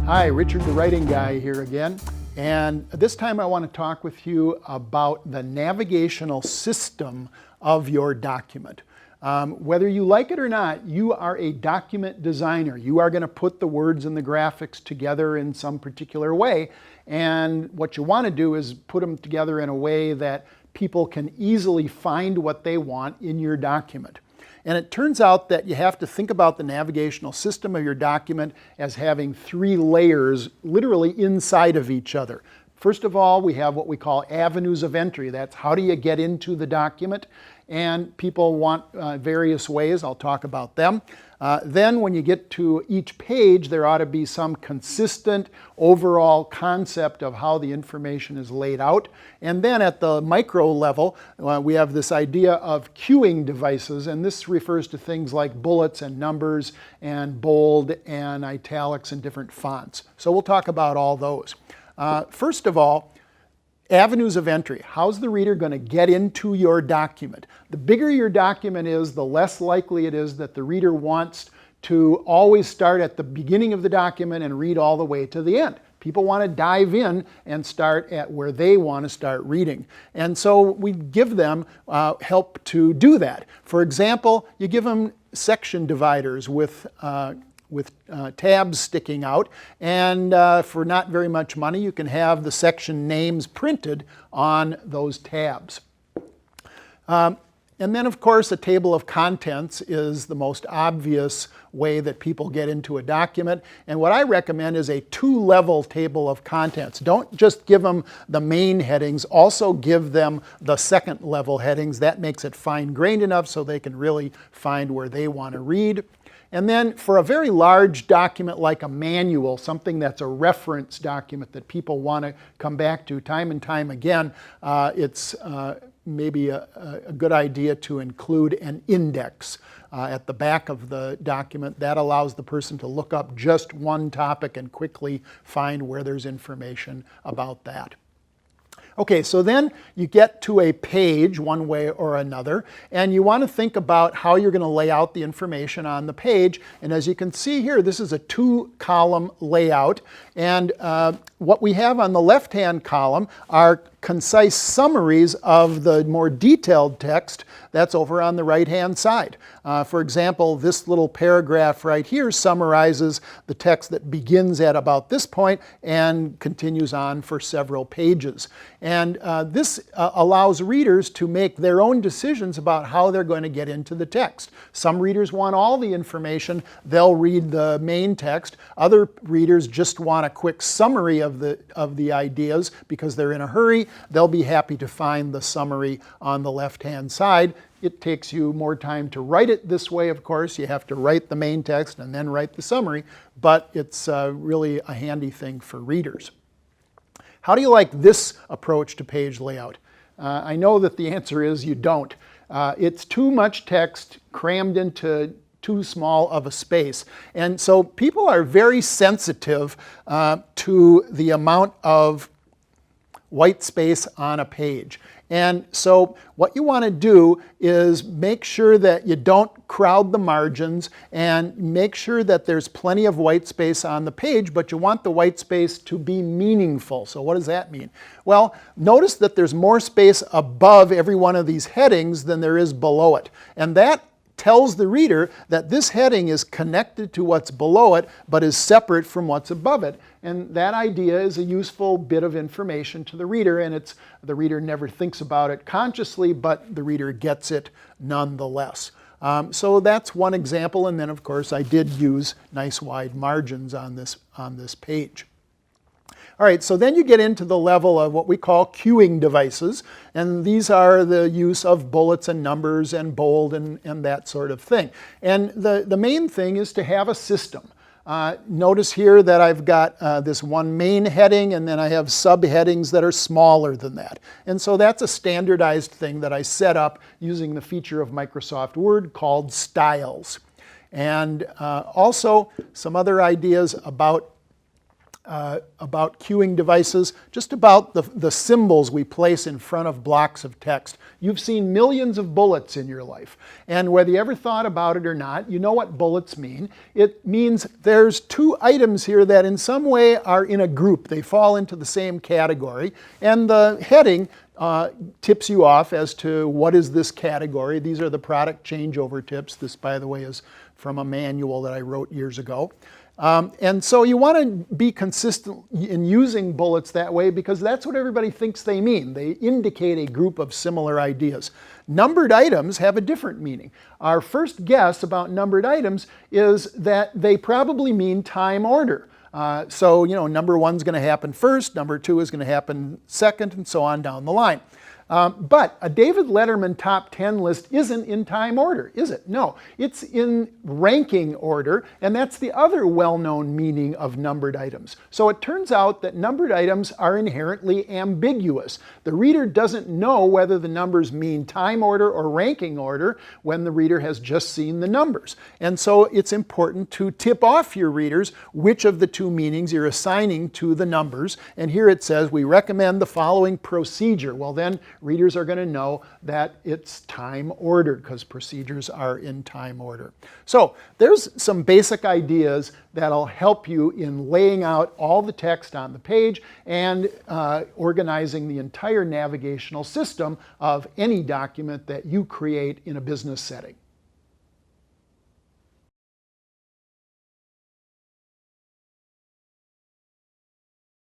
Hi, Richard the Writing Guy here again. And this time I want to talk with you about the navigational system of your document. Whether you like it or not, you are a document designer. You are going to put the words and the graphics together in some particular way. And what you want to do is put them together in a way that people can easily find what they want in your document. And it turns out that you have to think about the navigational system of your document as having three layers literally inside of each other. First of all, we have what we call avenues of entry. That's how do you get into the document? And people want various ways. I'll talk about them. Then when you get to each page, there ought to be some consistent overall concept of how the information is laid out. And then at the micro level, we have this idea of cueing devices, and this refers to things like bullets and numbers and bold and italics and different fonts. So we'll talk about all those. First of all, avenues of entry. How's the reader going to get into your document? The bigger your document is, the less likely it is that the reader wants to always start at the beginning of the document and read all the way to the end. People want to dive in and start at where they want to start reading. And so we give them help to do that. For example, you give them section dividers with tabs sticking out, and for not very much money you can have the section names printed on those tabs. And then of course a table of contents is the most obvious way that people get into a document, and what I recommend is a two-level table of contents. Don't just give them the main headings, also give them the second level headings. That makes it fine-grained enough so they can really find where they want to read. And then for a very large document like a manual, something that's a reference document that people want to come back to time and time again, it's maybe a good idea to include an index at the back of the document. That allows the person to look up just one topic and quickly find where there's information about that. Okay, so then you get to a page one way or another, and you want to think about how you're going to lay out the information on the page. And as you can see here, this is a two-column layout, and what we have on the left-hand column are concise summaries of the more detailed text that's over on the right-hand side. For example, this little paragraph right here summarizes the text that begins at about this point and continues on for several pages. And this allows readers to make their own decisions about how they're going to get into the text. Some readers want all the information. They'll read the main text. Other readers just want a quick summary of the ideas because they're in a hurry. They'll be happy to find the summary on the left-hand side. It takes you more time to write it this way, of course. You have to write the main text and then write the summary, but it's really a handy thing for readers. How do you like this approach to page layout? I know that the answer is you don't. It's too much text crammed into too small of a space. And so people are very sensitive to the amount of white space on a page. And so what you want to do is make sure that you don't crowd the margins and make sure that there's plenty of white space on the page, but you want the white space to be meaningful. So what does that mean? Well, notice that there's more space above every one of these headings than there is below it. And that tells the reader that this heading is connected to what's below it, but is separate from what's above it. And that idea is a useful bit of information to the reader, and the reader never thinks about it consciously, but the reader gets it nonetheless. So that's one example, and then of course I did use nice wide margins on this page. All right, so then you get into the level of what we call cueing devices, and these are the use of bullets and numbers and bold and that sort of thing. And the main thing is to have a system. Notice here that I've got this one main heading, and then I have subheadings that are smaller than that. And so that's a standardized thing that I set up using the feature of Microsoft Word called styles. And also some other ideas about about queuing devices, just about the symbols we place in front of blocks of text. You've seen millions of bullets in your life, and whether you ever thought about it or not, you know what bullets mean. It means there's two items here that in some way are in a group. They fall into the same category, and the heading tips you off as to what is this category. These are the product changeover tips. This, by the way, is from a manual that I wrote years ago. And so you want to be consistent in using bullets that way because that's what everybody thinks they mean. They indicate a group of similar ideas. Numbered items have a different meaning. Our first guess about numbered items is that they probably mean time order. So, you know, number one's going to happen first, number two is going to happen second, and so on down the line. But a David Letterman top 10 list isn't in time order, is it? No, it's in ranking order, and that's the other well-known meaning of numbered items. So it turns out that numbered items are inherently ambiguous. The reader doesn't know whether the numbers mean time order or ranking order when the reader has just seen the numbers. And so it's important to tip off your readers which of the two meanings you're assigning to the numbers. And here it says, we recommend the following procedure. Well, then readers are going to know that it's time ordered because procedures are in time order. So there's some basic ideas that'll help you in laying out all the text on the page and organizing the entire navigational system of any document that you create in a business setting.